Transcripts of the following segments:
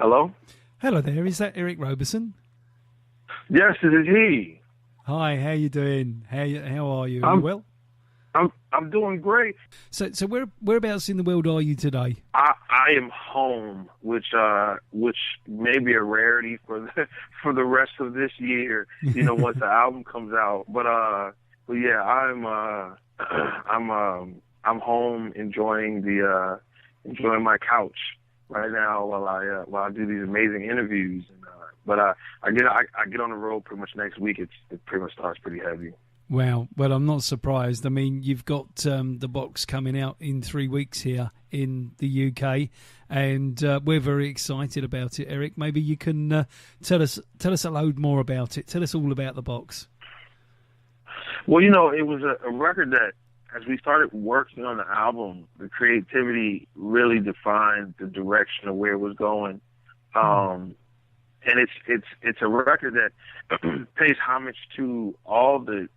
Hello? Hello there, is that Eric Roberson? Yes, it is he. Hi, how you doing? How are you? Are you I'm well? I'm doing great. So whereabouts in the world are you today? I am home, which may be a rarity for the rest of this year. Once the album comes out. But yeah, I'm home enjoying my couch right now while I do these amazing interviews. But I get on the road pretty much next week. It pretty much starts pretty heavy. Wow. Well, I'm not surprised. I mean, you've got the box coming out in 3 weeks here in the UK, and we're very excited about it. Eric, maybe you can tell us a load more about it. Tell us all about the box. Well, it was a record that, as we started working on the album, the creativity really defined the direction of where it was going. And it's a record that pays homage to all the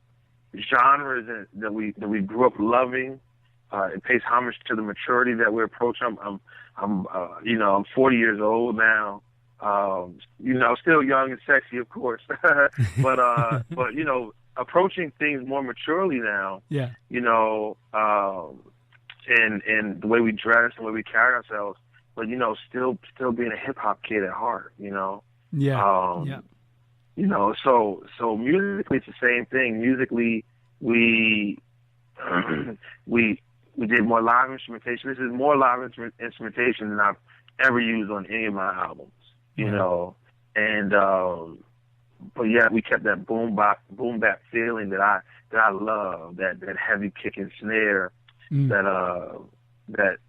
genres that we grew up loving. It pays homage to the maturity that we're approaching. I'm 40 years old now. Still young and sexy, of course, but approaching things more maturely now. Yeah. And the way we dress, the way we carry ourselves, but still being a hip hop kid at heart. Yeah. So musically it's the same thing. Musically, we did more live instrumentation. This is more live instrumentation than I've ever used on any of my albums. But yeah, we kept that boom bap feeling that I love, that heavy kick and snare that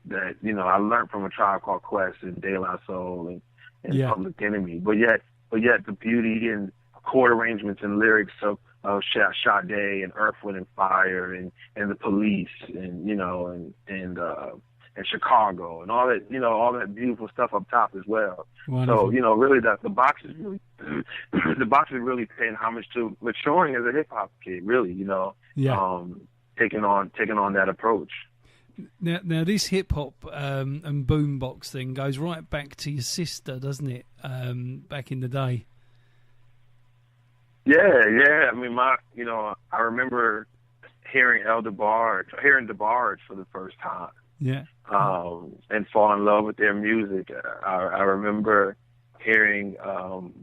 I learned from A Tribe Called Quest and De La Soul and Public Enemy. But yet the beauty and chord arrangements and lyrics of Sade and Earth, Wind and Fire and the Police and Chicago and all that beautiful stuff up top as well. Wonderful. So really the box is really paying homage to maturing as a hip hop kid. Really, taking on that approach. Now this hip hop and boombox thing goes right back to your sister, doesn't it? Back in the day. Yeah. I mean, I remember hearing DeBarge for the first time. Yeah. And fall in love with their music. I remember hearing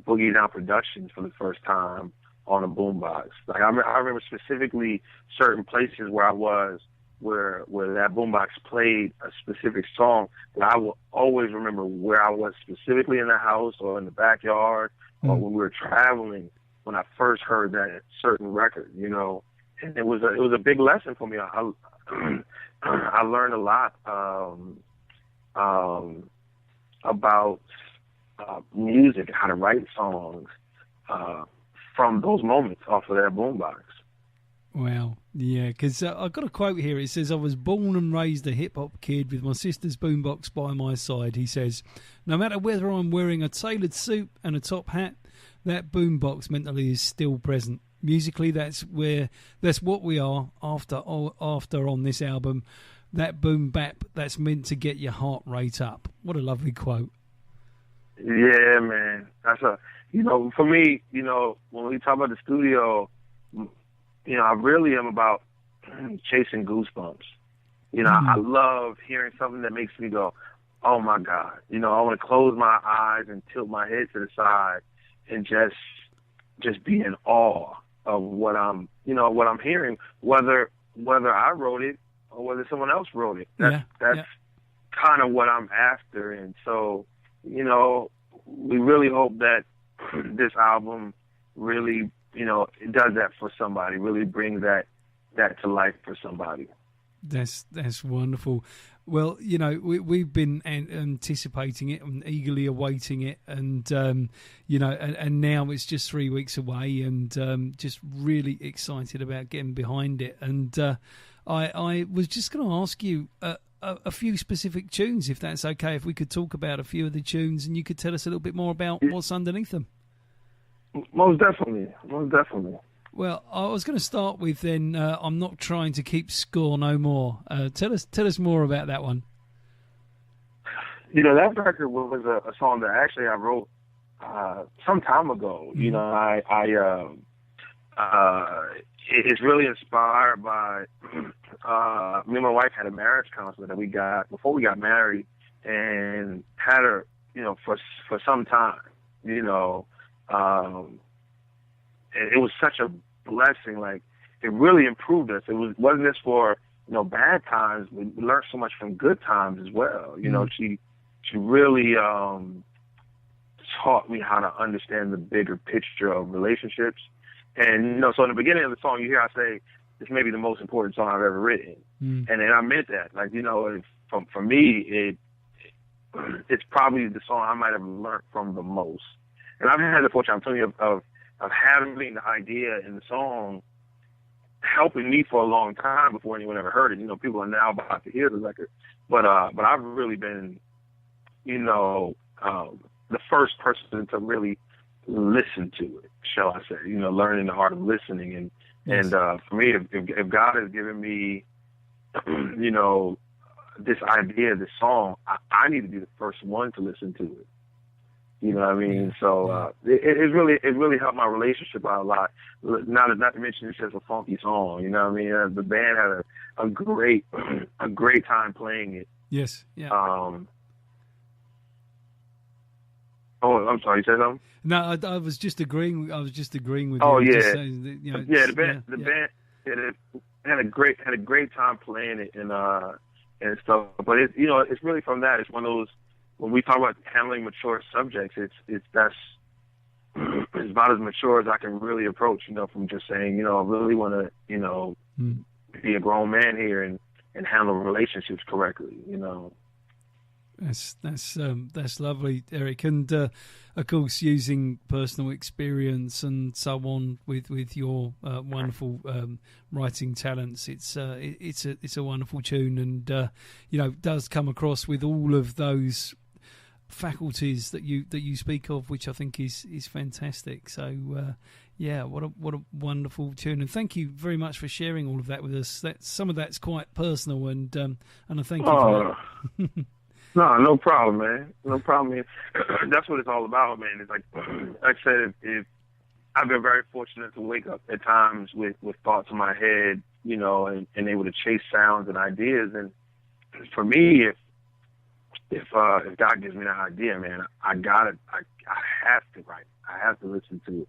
Boogie Down Productions for the first time on a boombox. Like I remember specifically certain places where I was, where that boombox played a specific song, that I will always remember where I was specifically in the house or in the backyard or when we were traveling when I first heard that certain record, and it was a big lesson for me. I learned a lot about music and how to write songs from those moments off of that boombox. Wow, yeah, because I've got a quote here. It says, "I was born and raised a hip-hop kid with my sister's boombox by my side." He says, "No matter whether I'm wearing a tailored suit and a top hat, that boombox mentally is still present. Musically, that's what we are after on this album. That boom bap that's meant to get your heart rate up." What a lovely quote. Yeah, man. That's for me, when we talk about the studio, I really am about chasing goosebumps. I love hearing something that makes me go, oh my God. I want to close my eyes and tilt my head to the side and just be in awe of what I'm hearing, whether I wrote it or whether someone else wrote it. That's kind of what I'm after. And so, we really hope that this album really, it does that for somebody, really brings that to life for somebody. That's wonderful. Well, we've been anticipating it and eagerly awaiting it, and and now it's just 3 weeks away, and just really excited about getting behind it. And I was just going to ask you a few specific tunes, if that's okay. If we could talk about a few of the tunes, and you could tell us a little bit more about what's underneath them. Most definitely. Well, I was going to start with then. I'm not trying to keep score no more. Tell us more about that one. That record was a song that actually I wrote some time ago. Mm-hmm. It's really inspired by me and my wife had a marriage counselor that we got before we got married, and had her, for some time. It was such a blessing. Like, it really improved us. Wasn't just for bad times. We learned so much from good times as well. She really taught me how to understand the bigger picture of relationships. And, so in the beginning of the song, you hear I say, this may be the most important song I've ever written. And I meant that. Like, for me, it's probably the song I might have learned from the most. And I've had the fortune, I'm telling you, of having the idea in the song helping me for a long time before anyone ever heard it. People are now about to hear the record. But I've really been, the first person to really listen to it, shall I say, learning the art of listening. And for me, if God has given me, this idea, this song, I need to be the first one to listen to it. You know what I mean? Yeah. So it really helped my relationship out a lot. Not to mention it's just a funky song. You know what I mean? The band had a great time playing it. Yes. Yeah. Oh, I'm sorry. You said something? No, I was just agreeing with you. Oh yeah. Just saying that, the band had a great time playing it and stuff. But it's really from that. It's one of those, when we talk about handling mature subjects, it's about as mature as I can really approach. From just saying, I really want to, be a grown man here and handle relationships correctly. That's lovely, Eric, and of course, using personal experience and so on with your wonderful writing talents. It's a wonderful tune, and does come across with all of those faculties that you speak of, which I think is fantastic. So what a wonderful tune, and thank you very much for sharing all of that with us. Some of that's quite personal, and I thank you for that. No problem, man. No problem, man. That's what it's all about, man. It's like I said, if I've been very fortunate to wake up at times with thoughts in my head, and able to chase sounds and ideas. And for me, if God gives me that idea, man, I have to write. I have to listen to it.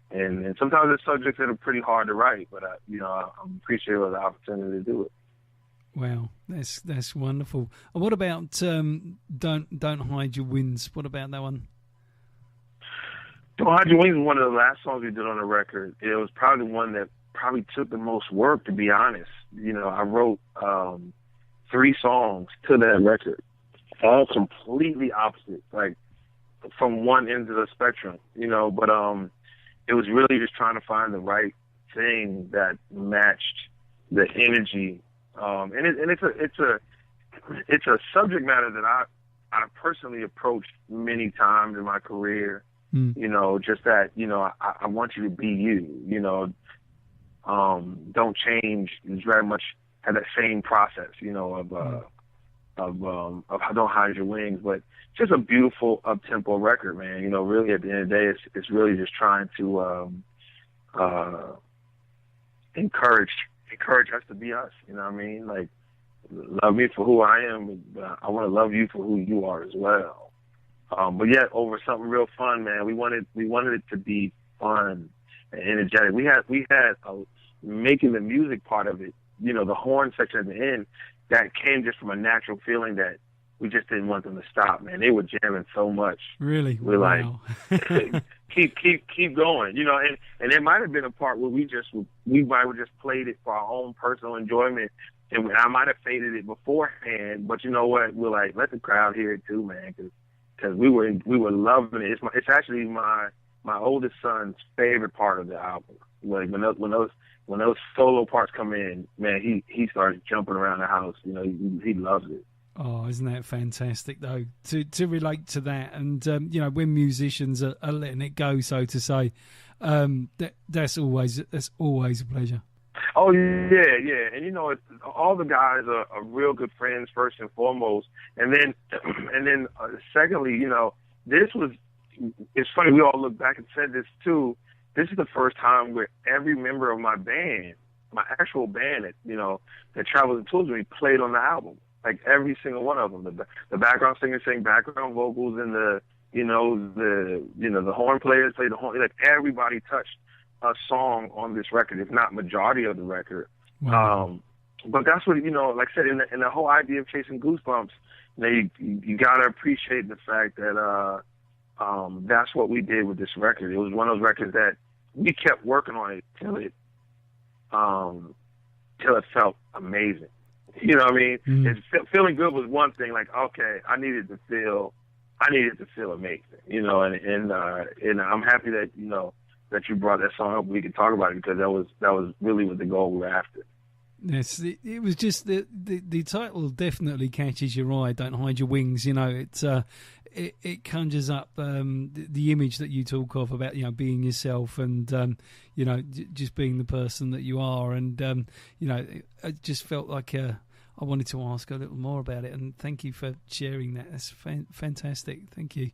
And sometimes there's subjects that are pretty hard to write, but I'm appreciative of the opportunity to do it. Wow, that's wonderful. And what about Don't Hide Your Wings? What about that one? Don't Hide Your Wings was one of the last songs we did on the record. It was probably the one that probably took the most work, to be honest. I wrote 3 songs to that record, all completely opposite, like from one end of the spectrum, but it was really just trying to find the right thing that matched the energy. And it's a subject matter that I personally approached many times in my career. Just that I want you to be you. Don't change. It's very much have that same process. Of Don't Hide Your Wings, but just a beautiful up-tempo record, man. Really at the end of the day, it's really just trying to encourage us to be us. You know what I mean? Like, love me for who I am, but I want to love you for who you are as well. But yet over something real fun, man. We wanted it to be fun and energetic. We had making the music part of it. The horn section at the end, that came just from a natural feeling that we just didn't want them to stop, man. They were jamming so much. Really? We're wow. like, keep going, and there might have been a part where we might have just played it for our own personal enjoyment, and I might have faded it beforehand, but you know what? We're like, let the crowd hear it too, man, because we were loving it. It's actually my oldest son's favorite part of the album. Like when those solo parts come in, man, he starts jumping around the house. He loves it. Oh, isn't that fantastic, though, to relate to that? And, when musicians are letting it go, so to say, that's always a pleasure. Oh yeah, yeah, and all the guys are real good friends first and foremost, and then secondly, this was. It's funny we all look back and said this too. This is the first time where every member of my band, my actual band that travels and tours with me, played on the album. Like every single one of them. The background singers sang background vocals, and the horn players played the horn. Like everybody touched a song on this record, if not majority of the record. Wow. But that's what like I said, in the whole idea of chasing goosebumps, you gotta appreciate the fact that that's what we did with this record. It was one of those records that we kept working on it till it felt amazing. You know what I mean? Feeling good was one thing. Like, okay, I needed to feel amazing. And I'm happy that that you brought that song up. We could talk about it because that was really what the goal we were after. Yes, it was just the title definitely catches your eye. Don't hide your wings. It conjures up the image that you talk of about being yourself and just being the person that you are. And it just felt like I wanted to ask a little more about it. And thank you for sharing that. That's fantastic. Thank you.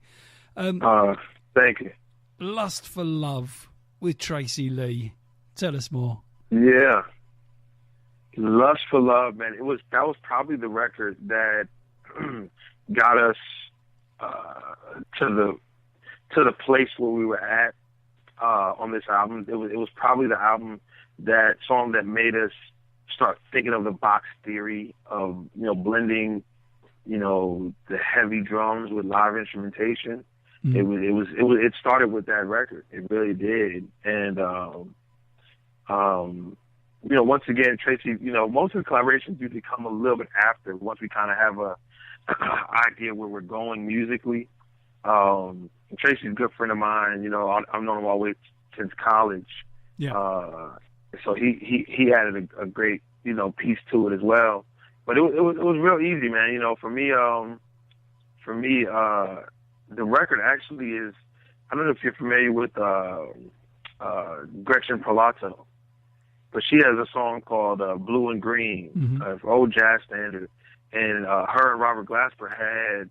Thank you. Lust for Love with Tracy Lee. Tell us more. Yeah. Lust for Love, man. That was probably the record that got us to the place where we were at on this album. It was probably the song that made us start thinking of the box theory of blending the heavy drums with live instrumentation. It started with that record. It really did. And once again, Tracy, most of the collaborations usually come a little bit after, once we kind of have a idea where we're going musically. Tracy's a good friend of mine. I've known him all the way since college. Yeah. So he added a great piece to it as well. But it was real easy, man. For me, the record actually is. I don't know if you're familiar with Gretchen Parlato, but she has a song called Blue and Green, old jazz standard. And her and Robert Glasper had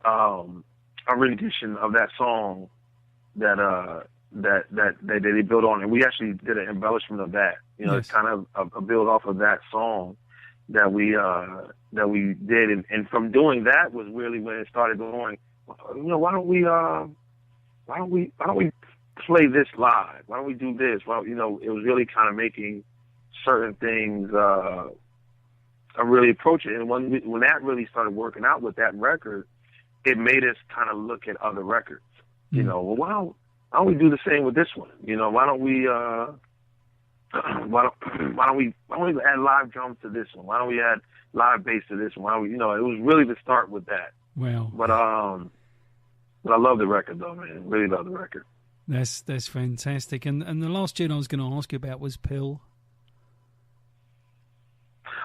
a rendition of that song that they built on, and we actually did an embellishment of that. Yes. It's kind of a build off of that song that we did, and from doing that was really when it started going. Why don't we play this live? Why don't we do this? Well, it was really kind of making certain things. I really approach it, and when that really started working out with that record, it made us kind of look at other records. Well, why don't we do the same with this one? Why don't we add live drums to this one? Why don't we add live bass to this one? Why don't we, it was really to start with that. Wow. But I love the record though, man. Really love the record. That's fantastic. And the last tune I was going to ask you about was Pill.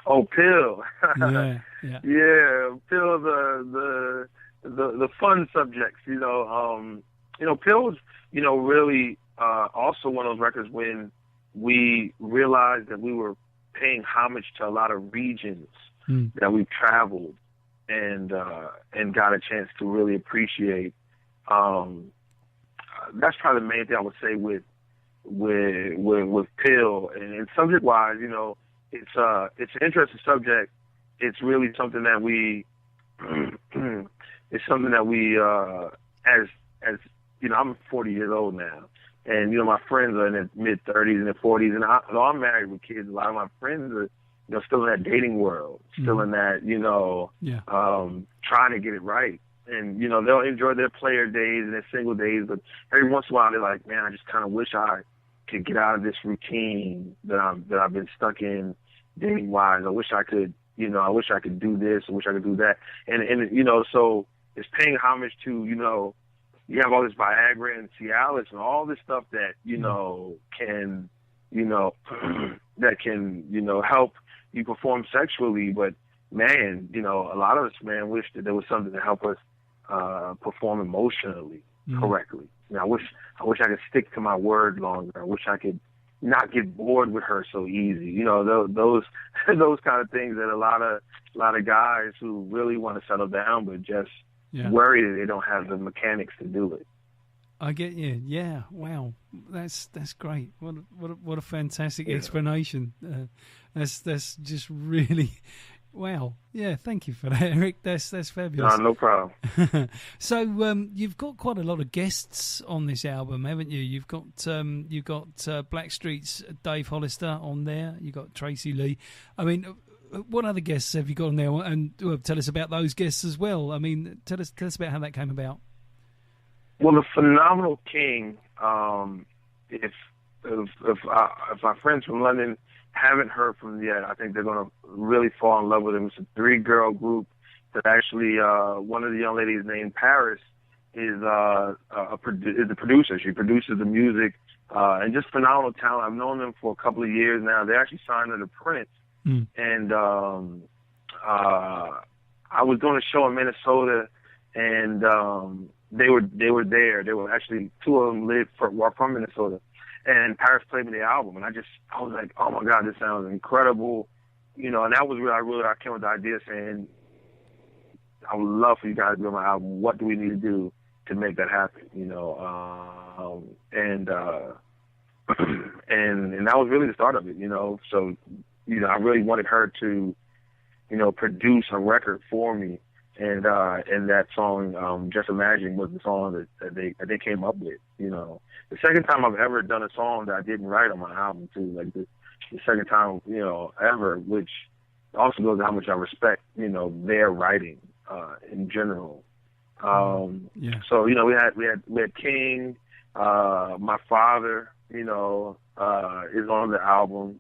Oh, Pill. Yeah. Yeah, Pill, the fun subjects, Pill was, really also one of those records when we realized that we were paying homage to a lot of regions that we've traveled and got a chance to really appreciate. That's probably the main thing I would say with Pill. And subject wise, it's an interesting subject. It's really something that we as I'm 40 years old now, and my friends are in their mid 30s and their 40s, and I'm married with kids. A lot of my friends are still in that dating world, still in that trying to get it right. And they'll enjoy their player days and their single days, but every once in a while they're like, man, I just kind of wish I could get out of this routine that I've been stuck in dating wise. I wish I could, I wish I could do this. I wish I could do that. And so it's paying homage to, you have all this Viagra and Cialis and all this stuff that, can, that can, help you perform sexually. But man, a lot of us, man, wish that there was something to help us perform emotionally correctly. I wish I could stick to my word longer. I wish I could, not get bored with her so easy. You know, those those kind of things that a lot of guys who really want to settle down but just worry that they don't have the mechanics to do it. I get you. Yeah. Wow. That's great. What a fantastic explanation. That's just really wow. Yeah. Thank you for that, Eric. That's fabulous. No problem. So you've got quite a lot of guests on this album, haven't you? You've got Blackstreet's Dave Hollister on there. You got Tracy Lee. I mean, what other guests have you got on there? And tell us about those guests as well. I mean, tell us about how that came about. Well, the Phenomenal King. If our friends from London haven't heard from them yet, I think they're going to really fall in love with him. It's a 3-girl group that actually one of the young ladies named Paris is the producer. She produces the music and just phenomenal talent. I've known them for a couple of years now. They actually signed under Prince, and I was doing a show in Minnesota, and they were there. They were actually 2 of them were from Minnesota, and Paris played me the album, and I was like, oh my God, this sounds incredible, you know. And that was where I came with the idea, saying, I would love for you guys to be on my album. What do we need to do to make that happen, you know? And that was really the start of it, you know. So, you know, I really wanted her to, you know, produce a record for me. And that song, Just Imagine, was the song that they came up with, you know. The second time I've ever done a song that I didn't write on my album, too. Like the second time, you know, ever, which also goes to how much I respect, you know, their writing in general. So, you know, we had King, my father, you know, is on the album,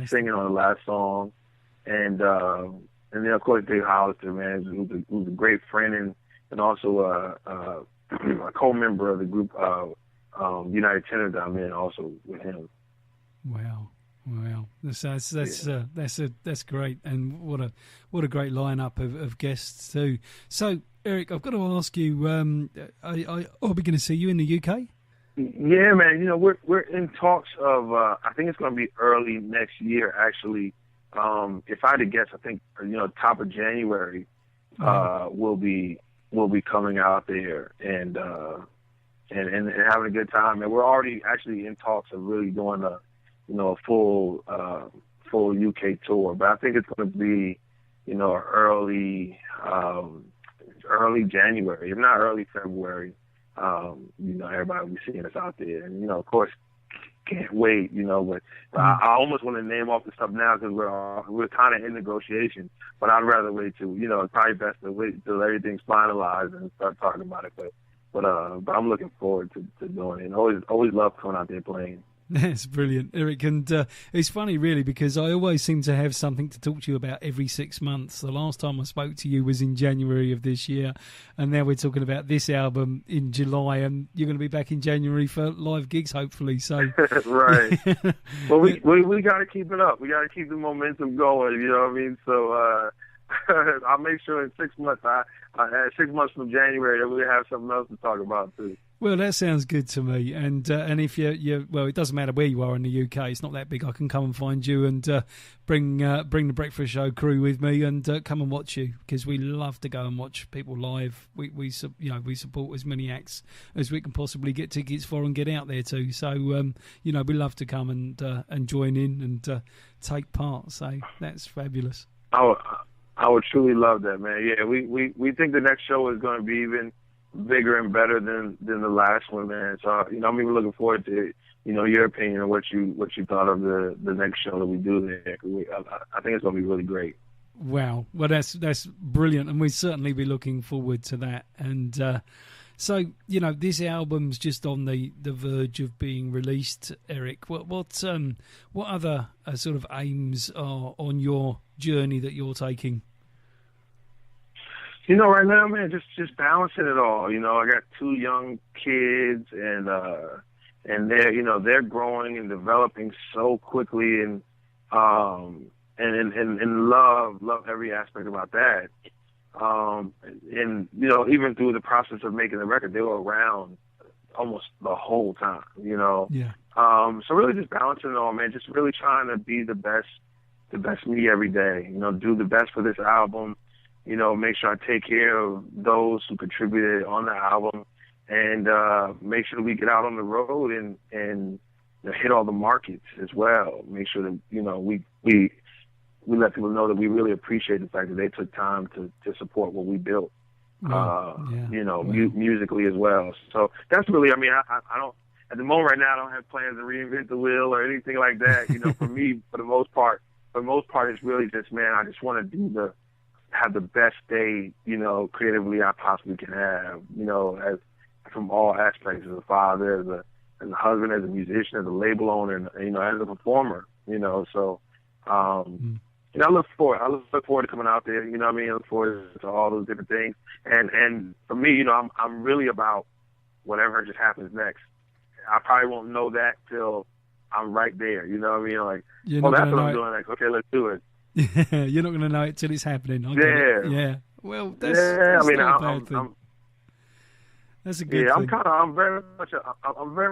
singing on the last song, and then of course Dave Hollister, man, who's a great friend and also a co-member of the group United Tenor that I'm in, also with him. Wow. That's great, and what a great lineup of guests too. So, Eric, I've got to ask you, are we going to see you in the UK? Yeah, man. You know, we're in talks of. I think it's going to be early next year, actually. If I had to guess, I think, you know, top of January, we'll be coming out there and having a good time. And we're already actually in talks of really doing a full UK tour. But I think it's going to be, you know, early January, if not early February. You know, everybody will be seeing us out there, and, you know, of course, can't wait, you know, but I almost want to name off the stuff now because we're kind of in negotiation, but I'd rather wait till, you know, it's probably best to wait till everything's finalized and start talking about it, but I'm looking forward to doing it, and always love coming out there playing. That's brilliant, Eric. And it's funny, really, because I always seem to have something to talk to you about every 6 months. The last time I spoke to you was in January of this year, and now we're talking about this album in July, and you're going to be back in January for live gigs, hopefully. So right. Well, we got to keep it up. We got to keep the momentum going. You know what I mean? So I'll make sure in 6 months, 6 months from January, that we have something else to talk about too. Well, that sounds good to me. And if you well, it doesn't matter where you are in the UK. It's not that big. I can come and find you and bring the Breakfast Show crew with me and come and watch you, because we love to go and watch people live. We support as many acts as we can possibly get tickets for and get out there too. So you know, we love to come and join in and take part. So that's fabulous. I would truly love that, man. Yeah, we think the next show is going to be even bigger and better than the last one, man. So, you know, I'm even looking forward to, you know, your opinion on what you thought of the next show that we do there. I think it's going to be really great. Wow. Well, that's brilliant, and we'd certainly be looking forward to that. And so, you know, this album's just on the verge of being released, Eric. What other sort of aims are on your journey that you're taking? You know, right now, man, just balancing it all. You know, I got 2 young kids, and they're growing and developing so quickly, and love every aspect about that. And you know, even through the process of making the record, they were around almost the whole time. You know, yeah. So really just balancing it all, man. Just really trying to be the best me every day. You know, do the best for this album. You know, make sure I take care of those who contributed on the album, and make sure that we get out on the road and you know, hit all the markets as well. Make sure that, you know, we let people know that we really appreciate the fact that they took time to support what we built. You know, musically as well. So that's really, I mean, I don't, at the moment right now, I don't have plans to reinvent the wheel or anything like that. You know, for me, for the most part, it's really just, man, I just want to have the best day, you know, creatively I possibly can have, you know, as from all aspects, as a father, as a husband, as a musician, as a label owner, and, you know, as a performer, you know. So, you know, I look forward to coming out there. You know what I mean? I look forward to all those different things. And for me, you know, I'm really about whatever just happens next. I probably won't know that till I'm right there. You know what I mean? Like, oh, that's what I'm doing. Like, okay, let's do it. You're not going to know it till it's happening. Yeah. Well, that's I mean, not a bad thing. That's a good thing. I'm very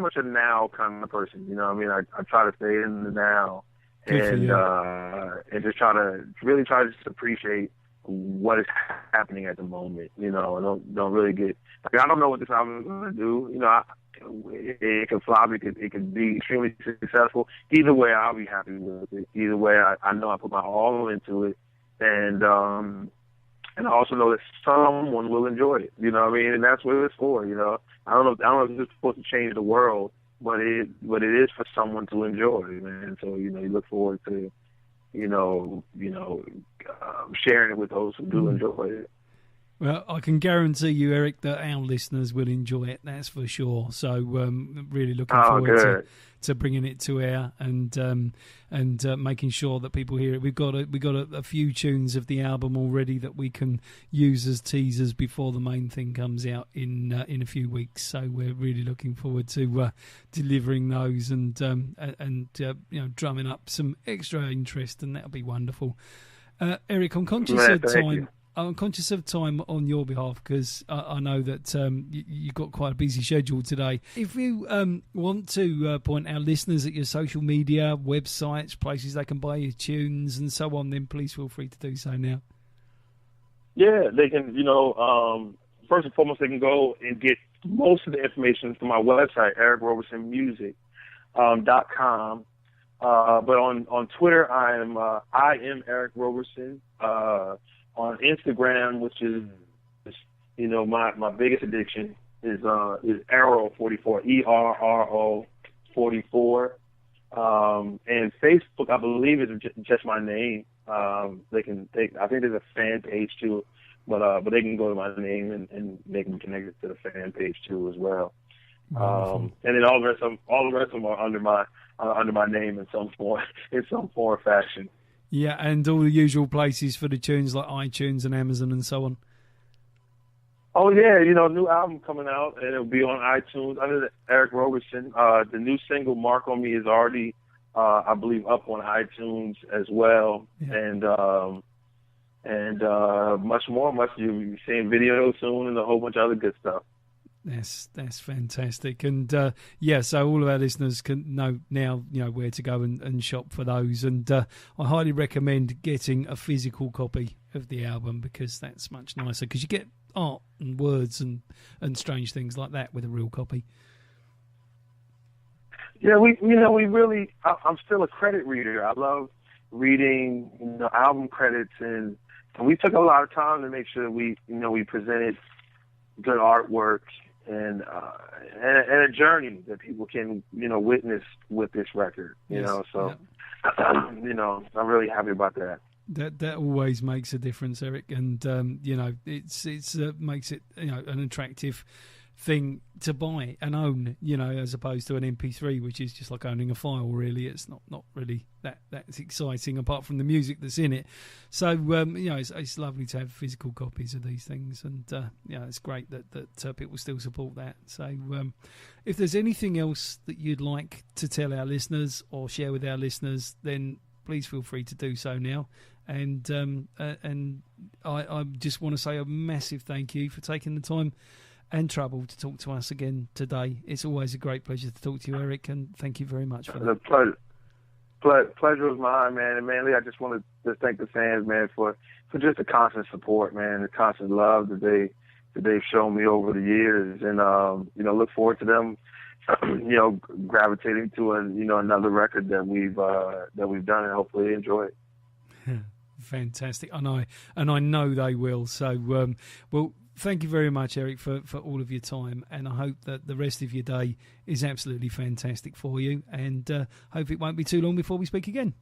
much a now kind of person. You know what I mean? I try to stay in the now. And just try to just appreciate what is happening at the moment, you know, and don't really get, like, I don't know what this album is going to do, you know. It can flop, it could be extremely successful. Either way, I'll be happy with it. Either way, I know I put my all into it, and I also know that someone will enjoy it. You know what I mean? And that's what it's for. You know, I don't know if it's supposed to change the world, but it is for someone to enjoy, man. So, you know, you look forward to, sharing it with those who do enjoy it. Well, I can guarantee you, Eric, that our listeners will enjoy it. That's for sure. So, really looking forward to bringing it to air and making sure that people hear it. We've got a few tunes of the album already that we can use as teasers before the main thing comes out in a few weeks. So we're really looking forward to delivering those and drumming up some extra interest, and that'll be wonderful. Eric, I'm conscious of time. I'm conscious of time on your behalf because I know that you've got quite a busy schedule today. If you want to point our listeners at your social media, websites, places they can buy your tunes and so on, then please feel free to do so now. Yeah, they can, first and foremost, they can go and get most of the information from my website, ericrobersonmusic.com. But on Twitter, I am Eric Roberson. On Instagram, which is my biggest addiction, is Arrow44, ERRO 44. And Facebook, I believe, is just my name. I think there's a fan page too, but they can go to my name and they can connect it to the fan page too as well. And then all the rest of them are under my name in some form or fashion. Yeah, and all the usual places for the tunes like iTunes and Amazon and so on. Oh yeah, new album coming out and it'll be on iTunes under Eric Roberson. The new single "Mark on Me" is already, I believe, up on iTunes as well, and much more. You'll be seeing videos soon and a whole bunch of other good stuff. That's fantastic, and so all of our listeners can know now, where to go and shop for those. And I highly recommend getting a physical copy of the album because that's much nicer. Because you get art and words and strange things like that with a real copy. Yeah, we really. I'm still a credit reader. I love reading, album credits, and we took a lot of time to make sure we presented good artwork. And a journey that people can, witness with this record, So, I'm really happy about that. That always makes a difference, Eric, and it's makes it an attractive thing to buy and own, as opposed to an MP3, which is just like owning a file. Really, it's not really that's exciting apart from the music that's in it. So it's lovely to have physical copies of these things, and it's great that people still support that. So if there's anything else that you'd like to tell our listeners or share with our listeners, then please feel free to do so now. And I just want to say a massive thank you for taking the time and trouble to talk to us again today. It's always a great pleasure to talk to you, Eric, and thank you very much for that. The pleasure was mine, man. And mainly, I just want to thank the fans, man, for just the constant support, man, the constant love that they've shown me over the years, and look forward to them, gravitating to another record that we've done, and hopefully they enjoy it. Fantastic, and I know they will. So, well, thank you very much, Eric, for all of your time, and I hope that the rest of your day is absolutely fantastic for you, and hope it won't be too long before we speak again.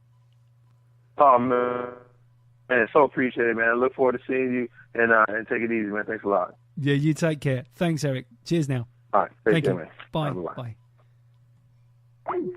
Oh, man, so appreciate it, man. I look forward to seeing you, and take it easy, man. Thanks a lot. Yeah, you take care. Thanks, Eric. Cheers now. All right, thank care, you. Man. Bye. Bye.